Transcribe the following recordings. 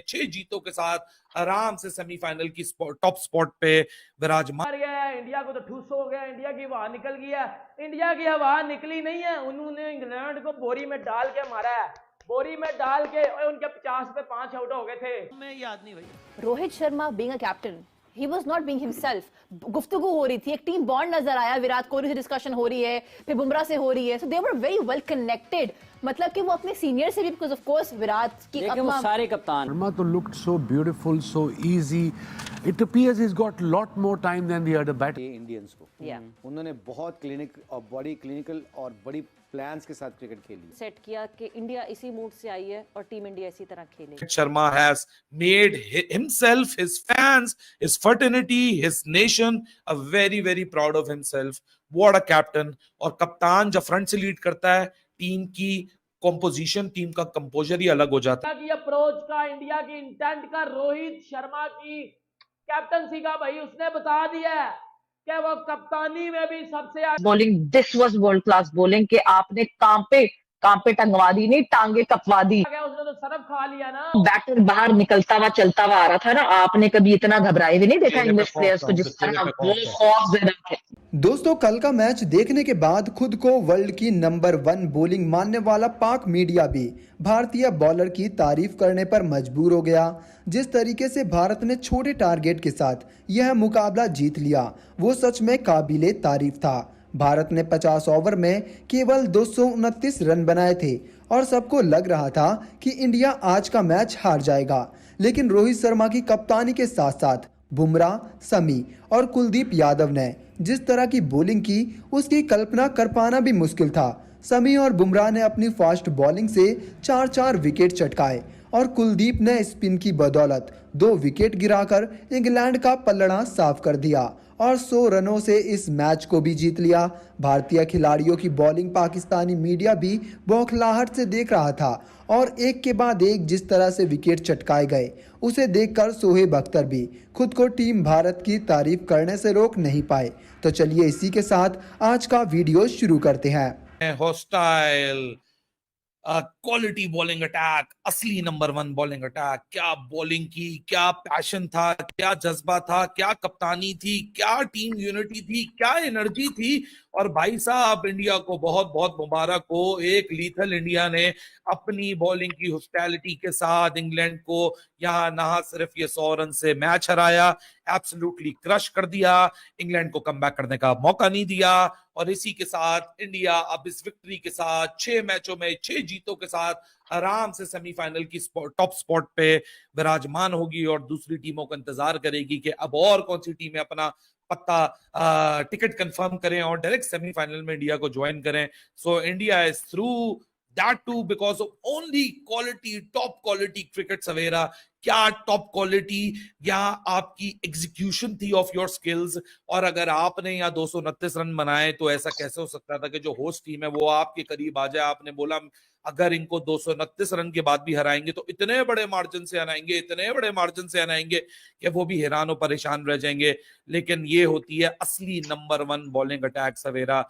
6 जीतों के साथ आराम से सेमीफाइनल की टॉप स्पॉट पे विराजमान गया है। इंडिया को तो ठूस हो गया, इंडिया की हवा निकल गया। इंडिया की हवा निकली नहीं है, उन्होंने इंग्लैंड को बोरी में डाल के मारा है, बोरी में डाल के, और उनके 50 पे 5 आउट हो गए थे। मैं याद नहीं भाई। Rohit Sharma being a captain, he was not being himself. गुफ्तगू हो रही थी, एक टीम बॉन्ड नजर आया, विराट कोहली से डिस्कशन हो रही है, फिर बुमराह से हो रही है, so they were very well connected. मतलब कि वो अपने सीनियर से भी, because of course विराट की वो सारे कप्तान Sharma तो looked so beautiful, so easy. It appears he's got lot more time than the other batters. Indians को Yeah. उन्होंने बहुत क्लिनिकल और बड़ी प्लान्स के साथ क्रिकेट खेली। सेट किया कि इंडिया इसी मूड से आई है और टीम इंडिया इसी तरह खेलेगी। Sharma has made himself, his fans, his fraternity, his nation a very very proud of himself. What a captain! और कप्तान जब फ्रंट से लीड करता है, टीम की कॉम्पोजिशन, टीम का कंपोजर ही अलग हो जाता है। इंडिया की अप्रोच का, इंडिया की इंटेंट का, रोहित शर्मा की कैप्टनसी का भाई उसने बता दिया है कि वो कप्तानी में भी सबसे bowling, this was world class bowling कि आपने कांपे टंगवा दी, नहीं टांगे कपवा दी। आगे उसने तो सरफ खा लिया ना। बैटर बाहर निकलता हुआ चलता हुआ आ रहा था ना, आपने कभी इतना घबराए भी नहीं देखा इंग्लिश प्लेयर्स को जिस तरह वो खौफ ज़दा थे। दोस्तों, कल का मैच देखने के बाद खुद को वर्ल्ड की नंबर 1 बॉलिंग मानने वाला पाक मीडिया भी भारतीय बॉलर की तारीफ करने पर मजबूर हो गया। जिस तरीके से भारत ने छोटे टारगेट के साथ यह मुकाबला जीत लिया, वो सच में काबिले तारीफ था। भारत ने 50 ओवर में केवल 229 रन बनाए थे और सबको लग रहा था कि इंडिया आज का मैच हार जाएगा, लेकिन रोहित शर्मा की कप्तानी के साथ साथ बुमराह, शमी और कुलदीप यादव ने जिस तरह की बॉलिंग की, उसकी कल्पना कर पाना भी मुश्किल था। शमी और बुमराह ने अपनी फास्ट बॉलिंग से 4-4 विकेट चटकाए और कुलदीप ने स्पिन की बदौलत 2 विकेट गिराकर इंग्लैंड का पल्लड़ा साफ कर दिया और 100 रनों से इस मैच को भी जीत लिया। भारतीय खिलाड़ियों की बॉलिंग पाकिस्तानी मीडिया भी बौखलाहट से देख रहा था और एक के बाद एक जिस तरह से विकेट चटकाए गए, उसे देखकर शोएब अख्तर भी खुद को टीम भारत की तारीफ करने से रोक नहीं पाए। तो चलिए इसी के साथ आज का वीडियो शुरू करते हैं। हॉस्टाइल क्वालिटी बॉलिंग अटैक, असली नंबर 1 बॉलिंग अटैक। क्या बॉलिंग की, क्या पैशन था, क्या जज्बा था, क्या कप्तानी थी, क्या टीम यूनिटी थी, क्या एनर्जी थी। और भाई साहब, इंडिया को बहुत बहुत मुबारक हो। एक लीथल इंडिया ने अपनी बॉलिंग की हॉस्टिलिटी के साथ इंग्लैंड को यहाँ ना सिर्फ ये 100 रन से मैच हराया, एब्सोल्युटली क्रश कर दिया, इंग्लैंड को कमबैक करने का मौका नहीं दिया। और इसी के साथ इंडिया अब इस विक्ट्री के साथ 6 मैचों में 6 जीतों के साथ आराम से सेमीफाइनल की टॉप स्पॉट पे विराजमान होगी और दूसरी टीमों का इंतजार करेगी कि अब और कौन सी टीमें अपना पत्ता टिकट कंफर्म करें और डायरेक्ट सेमीफाइनल में इंडिया को ज्वाइन करें। So India is through that too because of only quality, top quality cricket Savera. क्या टॉप क्वालिटी, या आपकी एग्जीक्यूशन थी ऑफ योर स्किल्स। और अगर आपने यहाँ 229 रन बनाए तो ऐसा कैसे हो सकता था कि जो होस्ट टीम है वो आपके करीब आ जाए। आपने बोला अगर इनको 229 रन के बाद भी हराएंगे तो इतने बड़े मार्जिन से हराएंगे, इतने बड़े मार्जिन से हराएंगे कि वो भी हैरान और परेशान रह जाएंगे। लेकिन ये होती है असली नंबर 1 बॉलिंग अटैक सवेरा।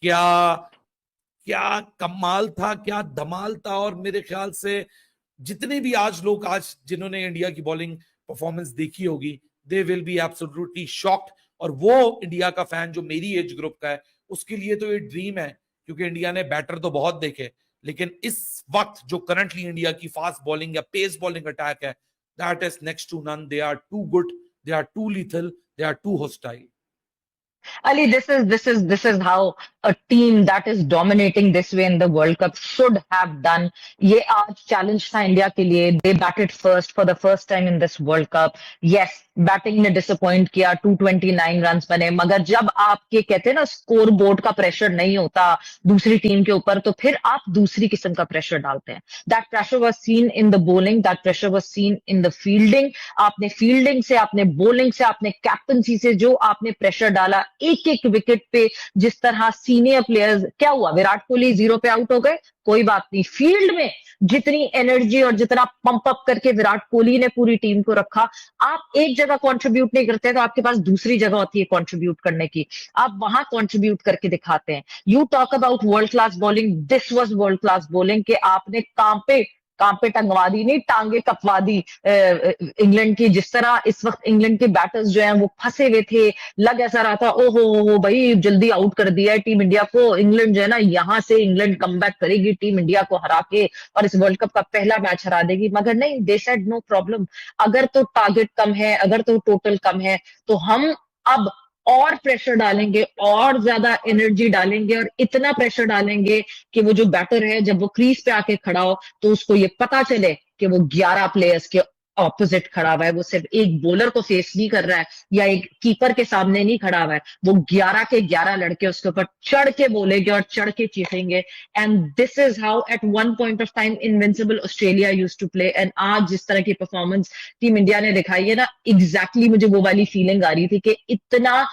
क्या कमाल था, क्या धमाल था। और मेरे ख्याल से जितने भी आज लोग जिन्होंने इंडिया की बॉलिंग परफॉर्मेंस देखी होगी, they will be absolutely shocked. और वो इंडिया का फैन जो मेरी एज ग्रुप का है, उसके लिए तो ये ड्रीम है, क्योंकि इंडिया ने बैटर तो बहुत देखे, लेकिन इस वक्त जो करंटली इंडिया की फास्ट बॉलिंग या पेस बॉलिंग अटैक है, that is next to none. They are too good, they are too lethal, they are too hostile. Ali, this is how a team that is dominating this way in the World Cup should have done. ये आज challenge था India के लिए. They batted first for the first time in this World Cup. Yes, batting ने disappoint किया, 229 run बने, मगर जब आपके कहते हैं ना स्कोर बोर्ड का प्रेशर नहीं होता दूसरी टीम के ऊपर, तो फिर आप दूसरी किस्म का प्रेशर डालते हैं. That pressure was seen in the bowling, that pressure was seen in the fielding. आपने फील्डिंग से, आपने बॉलिंग से, आपने कैप्टनसी से जो आपने प्रेशर डाला एक एक विकेट पे, जिस तरह सीनियर प्लेयर्स, क्या हुआ, विराट कोहली 0 पे आउट हो गए, कोई बात नहीं. फील्ड में जितनी एनर्जी और जितना पंप अप करके विराट कोहली ने पूरी टीम को रखा. आप एक जगह कंट्रीब्यूट नहीं करते तो आपके पास दूसरी जगह होती है कंट्रीब्यूट करने की, आप वहां कंट्रीब्यूट करके दिखाते हैं. You talk about world class bowling, this was world class bowling कि आपने कहाँ पे टंगवा दी, नहीं टांगे कपवा दी इंग्लैंड की। जिस तरह इस वक्त इंग्लैंड के बैटर्स जो हैं वो फंसे हुए थे, लग ऐसा रहा था ओहो भाई जल्दी आउट कर दिया है टीम इंडिया को, इंग्लैंड जो है ना यहाँ से इंग्लैंड कमबैक करेगी टीम इंडिया को हरा के और इस वर्ल्ड कप का पहला मैच हरा देगी। मगर नहीं, दे सेड नो प्रॉब्लम, अगर तो टारगेट कम है, अगर तो टोटल कम है, तो हम अब और प्रेशर डालेंगे, और ज्यादा एनर्जी डालेंगे और इतना प्रेशर डालेंगे कि वो जो बैटर है जब वो क्रीज पे आके खड़ा हो तो उसको ये पता चले कि वो 11 प्लेयर्स के ऑपोजिट खड़ा हुआ है, वो सिर्फ एक बॉलर को फेस नहीं कर रहा है या एक कीपर के सामने नहीं खड़ा हुआ है, वो 11 के 11 लड़के उसके ऊपर चढ़ के बोलेंगे और चढ़ के चीखेंगे। And this is how at one point of time invincible Australia use to play. And आज जिस तरह की परफॉर्मेंस टीम इंडिया ने दिखाई है ना, एग्जैक्टली मुझे वो वाली फीलिंग आ रही थी कि इतना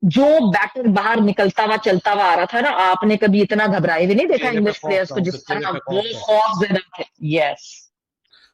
जो बैटर बाहर निकलता हुआ चलता हुआ आ रहा था ना, आपने कभी इतना घबराए हुए नहीं देखा चेहरे पे इंग्लिश खौफ प्लेयर्स था, को उनके जिस चेहरे तरह पे वो खौफ था। खौफ ज्यादा थे। यस,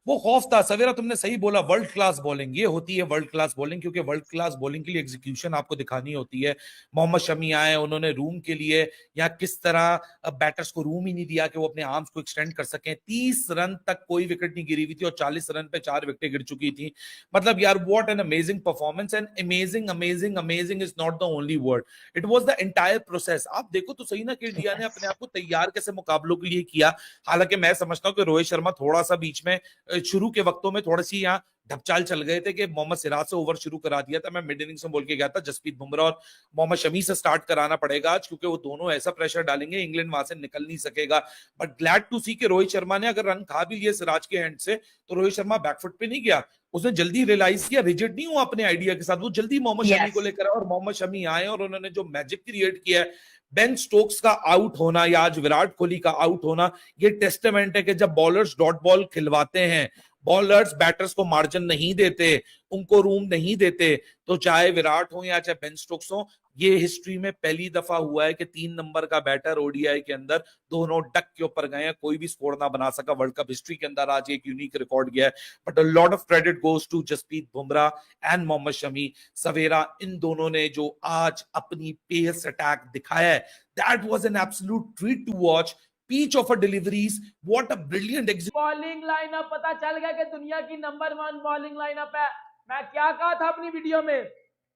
वो खौफ था। सवेरा तुमने सही बोला, वर्ल्ड क्लास बॉलिंग ये होती है, वर्ल्ड क्लास बॉलिंग, क्योंकि वर्ल्ड क्लास बॉलिंग के लिए एग्जीक्यूशन आपको दिखानी होती है। मोहम्मद शमी आए, उन्होंने रूम के लिए या किस तरह बैटर्स को रूम ही नहीं दिया कि वो अपने आर्म्स को एक्सटेंड कर सकें। 30 रन तक कोई विकेट नहीं गिरी हुई थी और 40 रन पे 4 विकेटें गिर चुकी थी। मतलब यार, what an amazing performance. And amazing amazing amazing is not the only word, it was the entire process. आप देखो तो सही ना कि इंडिया ने अपने आप को तैयार कैसे मुकाबलों के लिए किया। हालांकि मैं समझता हूं कि रोहित शर्मा थोड़ा सा बीच में शुरू के वक्तों में थोड़ी सी यहाँ ढपचाल चल गए थे कि मोहम्मद सिराज से ओवर शुरू करा दिया था। मैं मिड इनिंग्स में बोल के गया था जसप्रीत बुमराह और मोहम्मद शमी से स्टार्ट कराना पड़ेगा आज, क्योंकि वो दोनों ऐसा प्रेशर डालेंगे इंग्लैंड वहां से निकल नहीं सकेगा। बट ग्लैड टू सी कि रोहित शर्मा ने अगर रन खा भी लिए सिराज के हैंड से तो रोहित शर्मा बैकफुट पे नहीं गया, उसने जल्दी रियलाइज किया, रिजिड नहीं हुआ अपने आइडिया के साथ, वो जल्दी मोहम्मद शमी को यस, लेकर और मोहम्मद शमी आए और उन्होंने जो मैजिक क्रिएट किया है। बेन स्टोक्स का आउट होना या आज विराट कोहली का आउट होना, ये टेस्टामेंट है कि जब बॉलर्स डॉट बॉल खिलवाते हैं, बॉलर्स बैटर्स को मार्जिन नहीं देते, उनको रूम नहीं देते, तो चाहे विराट हो या चाहे बेन स्टोक्स हो, ये हिस्ट्री में पहली दफा हुआ है कि 3 नंबर का बैटर ओडीआई के अंदर दोनों डक के ऊपर गए हैं, कोई भी स्कोर ना बना सका। वर्ल्ड कप हिस्ट्री के अंदर आज एक यूनिक रिकॉर्ड गया है। But a lot of credit goes to Jasprit Bumrah and Mohammed Shami. Savera इन दोनों ने जो आज अपनी पेस अटैक दिखाया है, that was an absolute treat to watch. Peach of a deliveries, what a brilliant execution. Bowling lineup पता चल गया कि दुनिया की नंबर 1 बॉलिंग लाइनअप है। मैं क्या कहा था अपनी वीडियो में,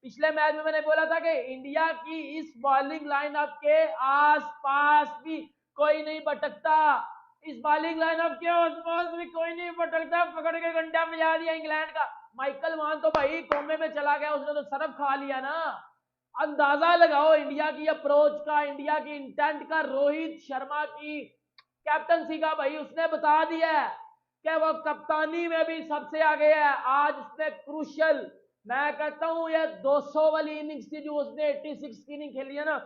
पिछले मैच में मैंने बोला था कि इंडिया की इस बॉलिंग लाइनअप के आसपास भी कोई नहीं भटकता, इस बॉलिंग लाइनअप के आसपास भी कोई नहीं भटकता। पकड़ के घंटा बजा दिया इंग्लैंड का। माइकल वॉन तो भाई कोमे में चला गया, उसने तो सरफ खा लिया ना। अंदाजा लगाओ इंडिया की अप्रोच का, इंडिया की इंटेंट का, रोहित शर्मा की कैप्टनसी का। भाई उसने बता दिया है कि वो कप्तानी में भी सबसे आगे है। आज उसने क्रूशियल, मैं कहता हूं ये 200 वाली इनिंग्स थी जो उसने 86 की इनिंग खेली है ना,